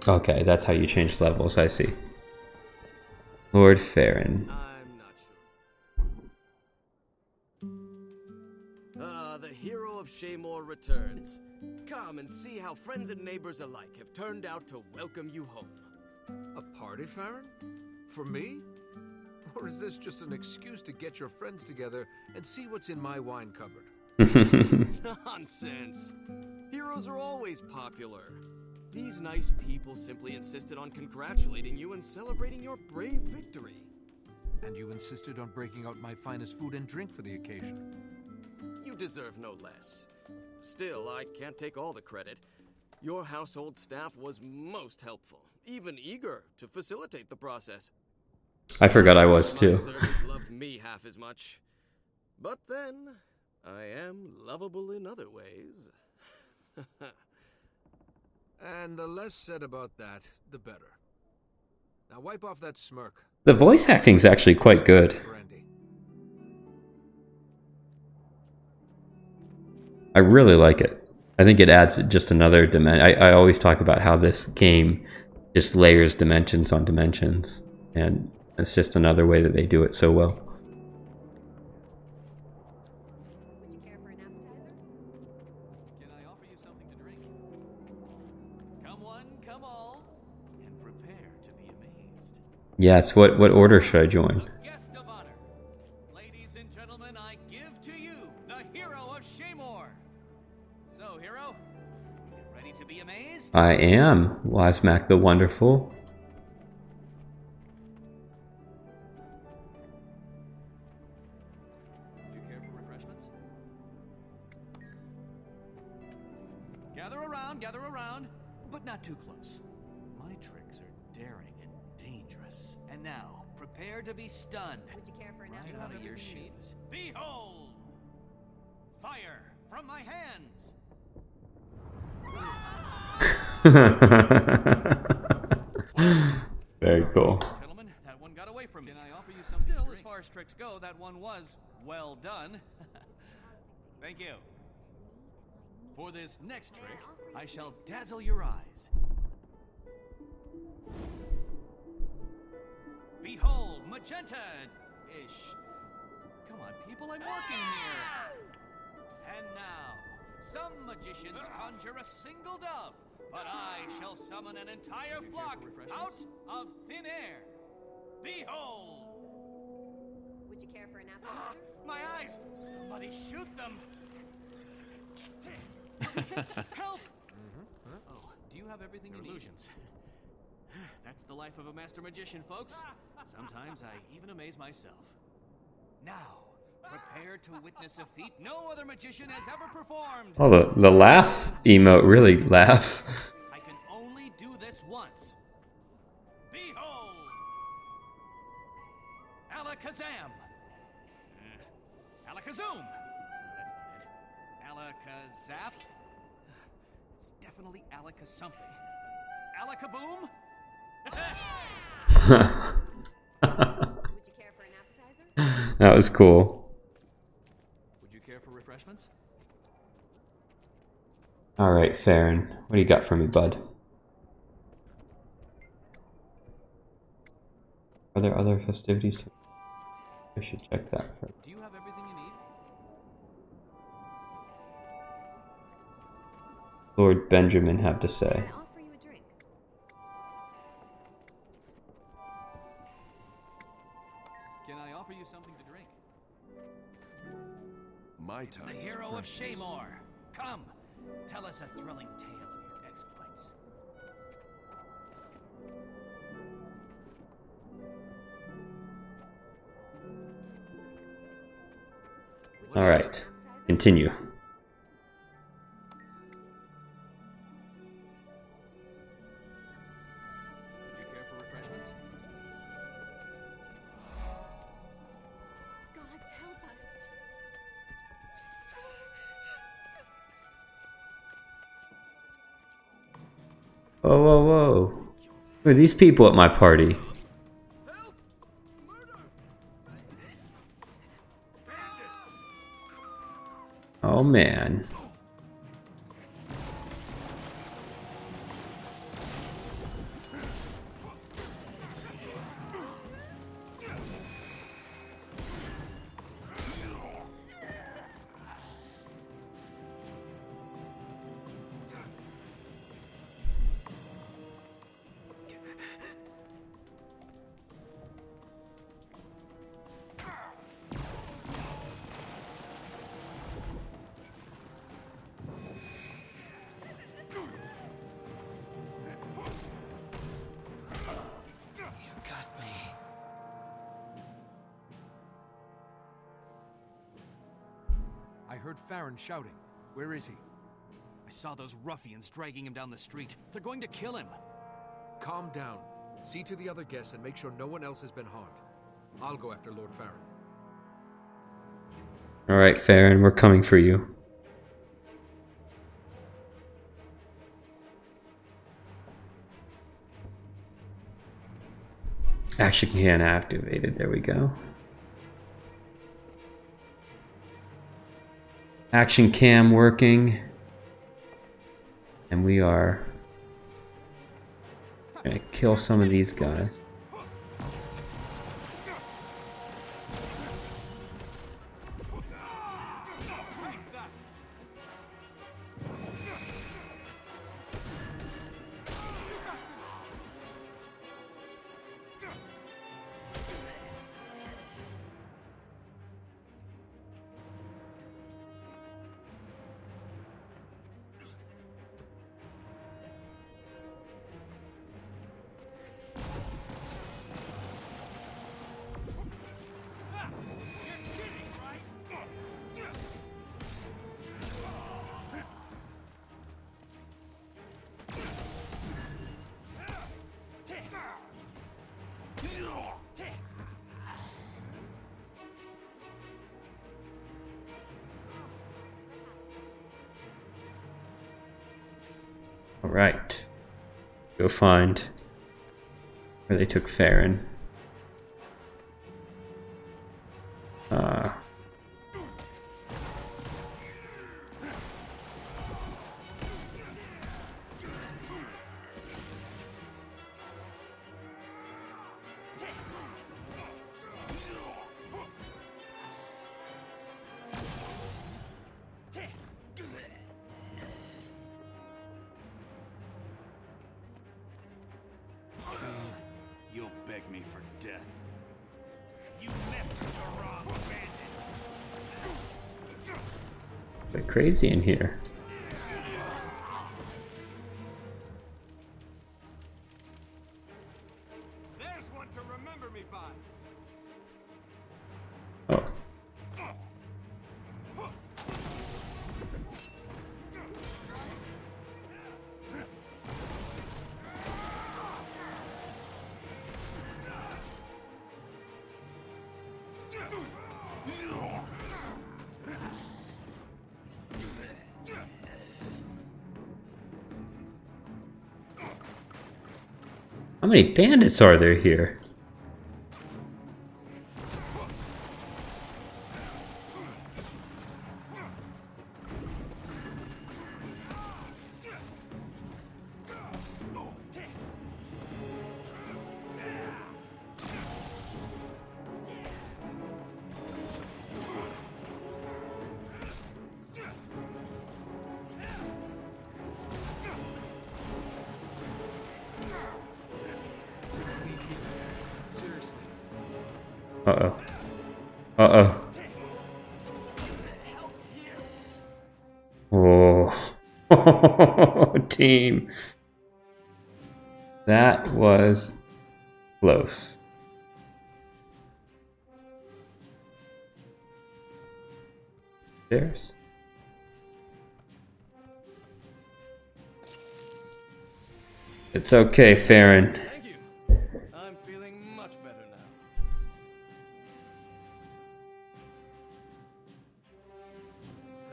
Okay, that's how you change levels, I see. Lord Farron. I'm not sure. The hero of Shaymore returns. Come and see how friends and neighbors alike have turned out to welcome you home. A party, Farron? For me? Or is this just an excuse to get your friends together and see what's in my wine cupboard? Nonsense. Heroes are always popular. These nice people simply insisted on congratulating you and celebrating your brave victory. And you insisted on breaking out my finest food and drink for the occasion. You deserve no less. Still, I can't take all the credit. Your household staff was most helpful, even eager to facilitate the process. I forgot I was My too. servants loved me half as much. But then, I am lovable in other ways. And the less said about that, the better. Now wipe off that smirk. The voice acting's actually quite good. Brandy. I really like it. I think it adds just another dimension. I always talk about how this game just layers dimensions on dimensions, and it's just another way that they do it so well. Would you care for an appetizer? Can I offer you something to drink? Come one, come all, and prepare to be amazed. Yes, what order should I join? The guest of honor. Ladies and gentlemen, I give to you the hero of Shaymore. So, hero, you ready to be amazed? I am Wasmac the Wonderful. Would you care for refreshments? Gather around, but not too close. My tricks are daring and dangerous. And now, prepare to be stunned. Would you care for an Right out of your shoes. Behold! Fire from my hands! Very cool. Gentlemen, that one got away from me. Can I offer you something? Still, as far as tricks go, that one was well done. Thank you. For this next trick, I shall dazzle your eyes. Behold, magenta-ish. Come on, people, I'm working here. And now, some magicians conjure a single dove, but I shall summon an entire flock out of thin air. Behold! Would you care for an appetizer? My eyes! Somebody shoot them! Help! Oh, do you have everything you need? Illusions. That's the life of a master magician, folks. Sometimes I even amaze myself. Now, prepare to witness a feat no other magician has ever performed. Oh, the laugh emote really laughs. I can only do this once. Behold! Alakazam! Alakazoom! That's not it. Alakazap? It's definitely Alaka-something. Alakaboom? Would you care for an appetizer? That was cool. Would you care for refreshments? Alright, Farron. What do you got for me, bud? Are there other festivities? I should check that first. Do you have everything you need? Lord Benjamin have to say? I offer you a drink. Can I offer you something to drink? My It's time. the hero of Shaymore. Come, tell us a thrilling tale of your exploits. Alright, continue. Would you care for refreshments? Gods help us. Whoa, whoa, whoa. Who are these people at my party? Help! Murder! Oh man. Got me. I heard Farron shouting. Where is he? I saw those ruffians dragging him down the street. They're going to kill him. Calm down. See to the other guests and make sure no one else has been harmed. I'll go after Lord Farron. Alright, Farron, we're coming for you. Action can activated. There we go. Action cam working. And we are gonna kill some of these guys. Alright. Go find where they took Farron. You'll beg me for death. You left the wrong bandit. Bit crazy in here. There's one to remember me by. Oh. How many bandits are there here? Seriously. Uh-oh. Uh-oh. Oh. Team. That was close. There's. It's okay, Farron. Thank you. I'm feeling much better now.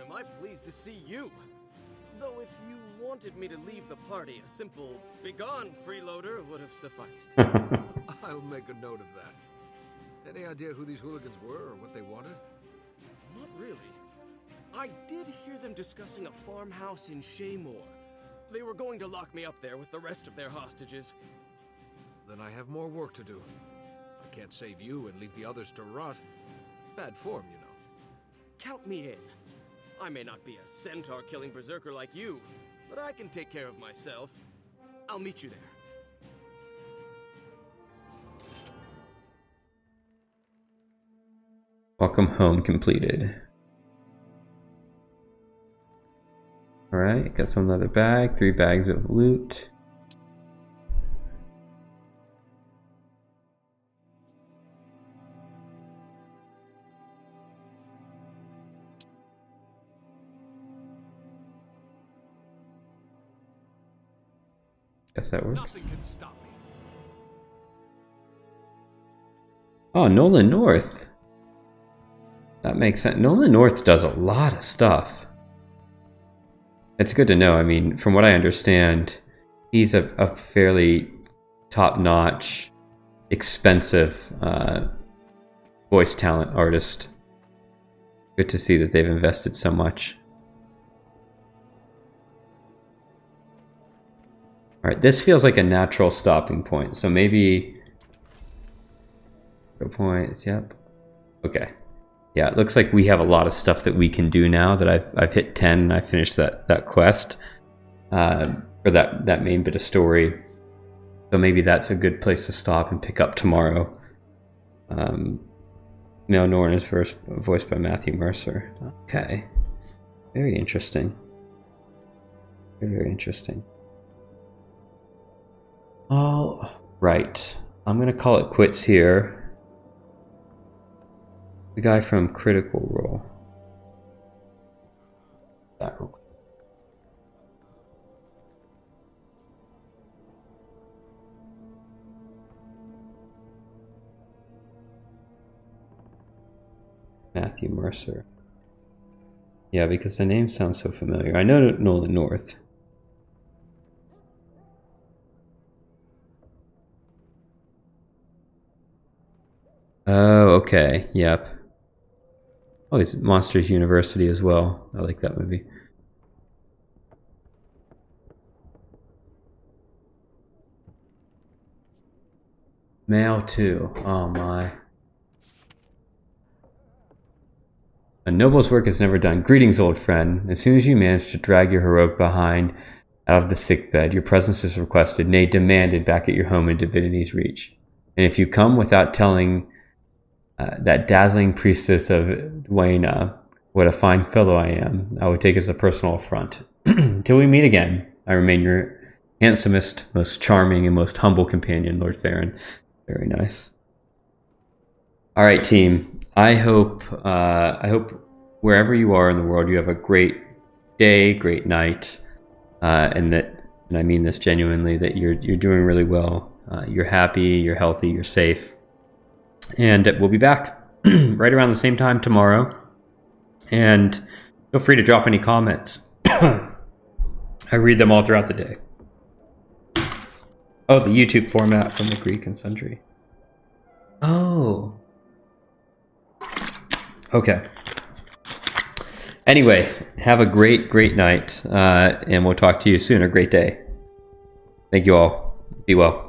Am I pleased to see you? Though if you wanted me to leave the party, party, a simple "begone, freeloader" would have sufficed. I'll make a note of that. Any idea who these hooligans were or what they wanted? Not really. I did hear them discussing a farmhouse in Shaymore. They were going to lock me up there with the rest of their hostages. Then I have more work to do. I can't save you and leave the others to rot. Bad form, you know. Count me in. I may not be a centaur-killing berserker like you, but I can take care of myself. I'll meet you there. Welcome home completed. Alright, got some leather bag, 3 bags of loot. Guess that works. Nothing can stop me. Oh, Nolan North. That makes sense. Nolan North does a lot of stuff. It's good to know. I mean, from what I understand, he's a fairly top-notch, expensive voice talent artist. Good to see that they've invested so much. Alright, this feels like a natural stopping point, so maybe... Go points, yep. Okay. Yeah, it looks like we have a lot of stuff that we can do now that I've hit 10 and I finished that quest. Or that main bit of story. So maybe that's a good place to stop and pick up tomorrow. Male Norn is first voiced by Matthew Mercer. Okay. Very interesting. Very, very interesting. All right. I'm going to call it quits here. The guy from Critical Role. That real quick. Matthew Mercer. Yeah, because the name sounds so familiar. I know Nolan North. Oh, okay. Yep. Oh, he's Monsters University as well. I like that movie. Male 2. Oh my. A noble's work is never done. Greetings, old friend. As soon as you manage to drag your heroic behind out of the sickbed, your presence is requested, nay, demanded, back at your home in Divinity's Reach. And if you come without telling that dazzling priestess of Dwayna what a fine fellow I am, I would take as a personal affront. Till we meet again, I remain your handsomest, most charming, and most humble companion, Lord Farron. Very nice. All right, team. I hope wherever you are in the world, you have a great day, great night, and I mean this genuinely, that you're doing really well. You're happy, you're healthy, you're safe, and we'll be back right around the same time tomorrow. And feel free to drop any comments. I read them all throughout the day. Oh, the YouTube format from the Greek and Sundry. Oh. Okay. Anyway, have a great night, and we'll talk to you soon. A great day. Thank you all. Be well.